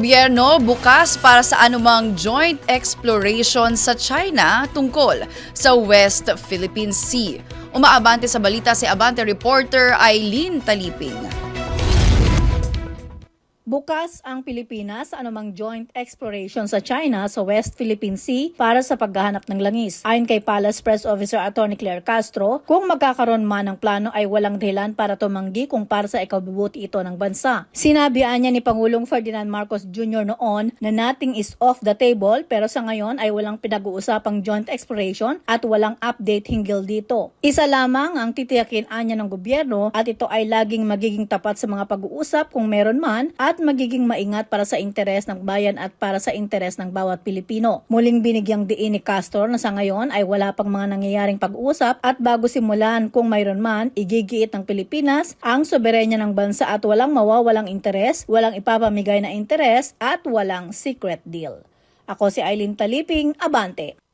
gobyerno bukas para sa anumang joint exploration sa China tungkol sa West Philippine Sea. Umaabante sa balita si Abante reporter Eileen Taliping. Bukas ang Pilipinas sa anumang joint exploration sa China sa West Philippine Sea para sa paghahanap ng langis. Ayon kay Palace Press Officer Atty. Claire Castro, kung magkakaroon man ng plano ay walang dahilan para tumanggi kung para sa ikabubuti ito ng bansa. Sinabihan niya ni Pangulong Ferdinand Marcos Jr. noon na nothing is off the table pero sa ngayon ay walang pinag-uusapang joint exploration at walang update hinggil dito. Isa lamang ang titiyakin anya ng gobyerno at ito ay laging magiging tapat sa mga pag-uusap kung meron man at magiging maingat para sa interes ng bayan at para sa interes ng bawat Pilipino. Muling binigyang diin ni Castro na sa ngayon ay wala pang mga nangyayaring pag-uusap at bago simulan kung mayroon man, igigiit ng Pilipinas ang soberenya ng bansa at walang mawawalang interes, walang ipapamigay na interes at walang secret deal. Ako si Eileen Taliping, Abante.